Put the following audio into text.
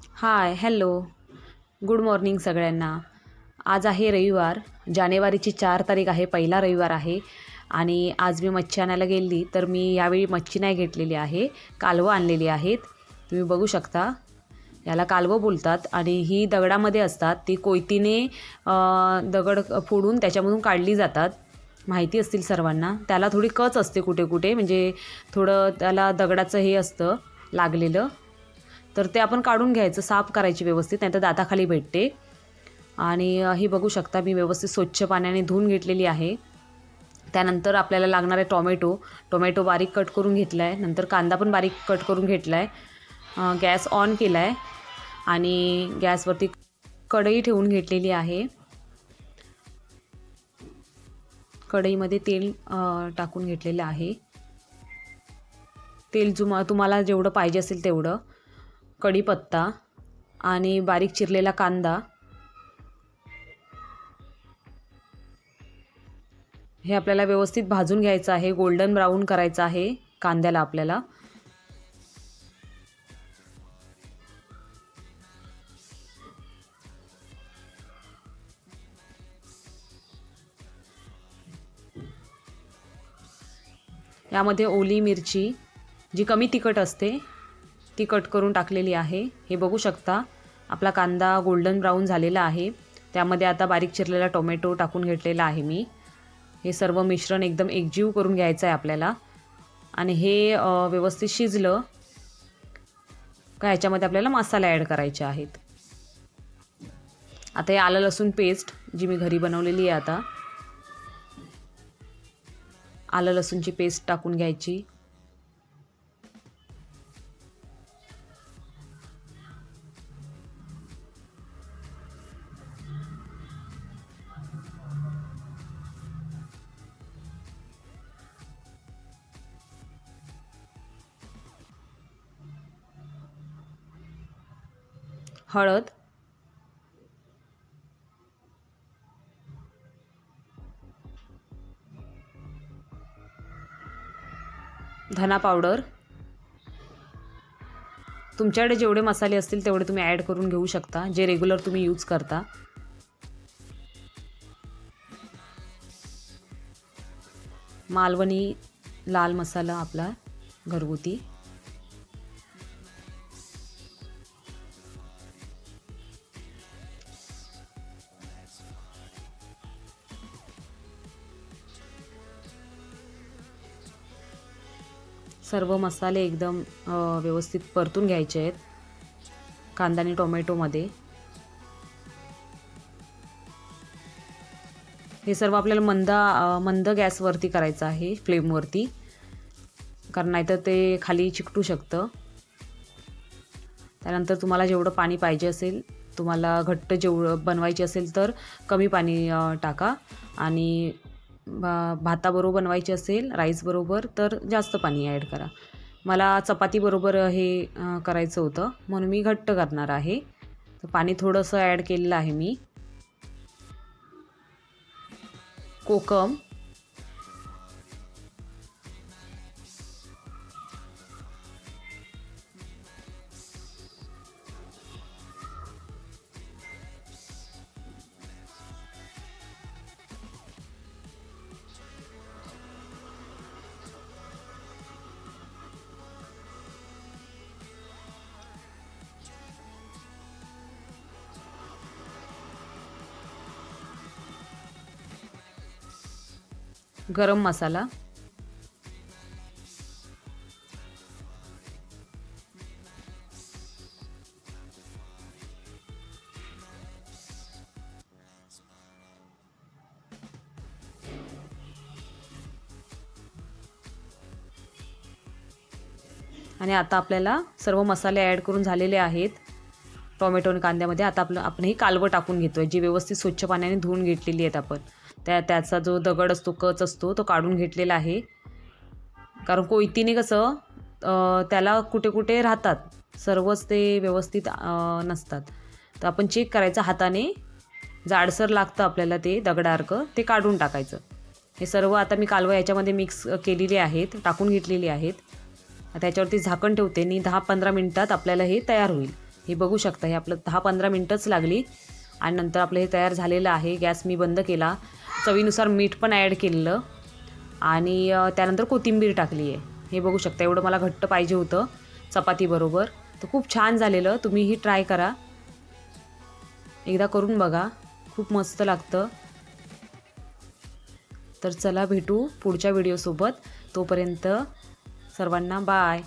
हाय, hello, good morning सगळ्यांना. आज आहे रविवार, जानेवारीची 4 तारीख आहे, पहिला रविवार आहे. आणि आज मी मच्छी आणायला गेली तर मी यावेळी मच्छी नाही घेतलेली आहे, कालवं आणलेली आहेत. तुम्ही बघू शकता, याला कालवं बोलतात आणि ही दगडामध्ये असतात. ती कोयतीने दगड फोडून त्याच्यामधून काढली जातात. माहिती असतील सर्वांना. त्याला थोडी कच असते कुठे कुठे, म्हणजे थोडं त्याला दगडाचं हे असतं लागलेलं. तर ते आपण काढून घ्यायचं, साफ करायची व्यवस्थित, नाही तर दाताखाली भेटते. आणि ही बघू शकता मी व्यवस्थित स्वच्छ पाण्याने धुवून घेतलेली आहे. त्यानंतर आपल्याला लागणारे टोमॅटो बारीक कट करून घेतला आहे. नंतर कांदा पण बारीक कट करून घेतला आहे. गॅस ऑन केला आहे आणि गॅसवरती कढई ठेवून घेतलेली आहे. कढईमध्ये तेल टाकून घेतलेलं आहे. तेल तुम्हाला जेवढं पाहिजे असेल तेवढं. कढीपत्ता आणि बारीक चिरलेला कांदा हे आपल्याला व्यवस्थित भाजून घ्यायचं आहे. गोल्डन ब्राऊन करायचं आहे कांद्याला आपल्याला. यामध्ये ओली मिरची जी कमी तिखट असते ती कट करून टाकलेली आहे. हे बघू शकता, आपला कांदा गोल्डन ब्राऊन झालेला आहे. त्यामध्ये आता बारीक चिरलेला टोमॅटो टाकून घेतलेला आहे मी. हे सर्व मिश्रण एकदम एकजीव करून घ्यायचं आहे आपल्याला. आणि हे व्यवस्थित शिजलं का ह्याच्यामध्ये आपल्याला मसाले ॲड करायचे आहेत. आता हे आलं लसूण पेस्ट जी मी घरी बनवलेली आहे, आता आलं लसूणची पेस्ट टाकून घ्यायची. हळद, धना पावडर, तुमच्याकडे जेवढे मसाले असतील तेवढे तुम्ही ॲड करून घेऊ शकता, जे रेग्युलर तुम्ही यूज करता. मालवणी लाल मसाला आपला घरगुती. सर्व मसाले एकदम व्यवस्थित परतून घ्यायचे आहेत कांदा आणि टोमॅटोमध्ये. हे सर्व आपल्याला मंद गॅसवरती करायचं आहे, फ्लेमवरती, कारण नाहीतर ते खाली चिकटू शकतं. त्यानंतर तुम्हाला जेवढं पाणी पाहिजे असेल, तुम्हाला घट्ट जेवढं बनवायची असेल तर कमी पाणी टाका. आणि भाताबरोबर बनवायची असेल, राईसबरोबर, तर जास्त पाणी ॲड करा. मला चपातीबरोबर हे करायचं होतं म्हणून मी घट्ट करणार आहे, तर पाणी थोडंसं ॲड केलेलं आहे मी. कोकम, गरम मसाला, आणि आता आपल्याला सर्व मसाले ॲड करून झालेले आहेत टोमॅटो आणि कांद्यामध्ये. आता आपण ही कालवं टाकून घेतो आहे, जी व्यवस्थित स्वच्छ पाण्याने धुवून घेतलेली आहेत आपण. त्याचा जो दगड असतो, कच असतो, तो काढून घेतलेला आहे. कारण कोयतीने कसं त्याला कुठे कुठे राहतात, सर्वच ते व्यवस्थित नसतात. तर आपण चेक करायचं हाताने, जाडसर लागतं आपल्याला ते दगडासारखं, ते काढून टाकायचं. हे सर्व आता मी कालवं याच्यामध्ये मिक्स केलेली आहेत, टाकून घेतलेली आहेत. त्याच्यावरती झाकण ठेवते आणि 10-15 मिनटात आपल्याला हे तयार होईल. हे बघू शकता, हे आपलं 10-15 मिनटंच लागली आणि नंतर आपलं हे तयार झालेलं आहे. गॅस मी बंद केला. चवीनुसार मीठ पण ॲड केलेलं आणि त्यानंतर कोथिंबीर टाकली आहे. हे बघू शकता, एवढं मला घट्ट पाहिजे होतं चपातीबरोबर. तर खूप छान झालेलं. तुम्हीही ट्राय करा, एकदा करून बघा, खूप मस्त लागतं. तर चला भेटू पुढच्या व्हिडिओसोबत. तोपर्यंत सर्वांना बाय.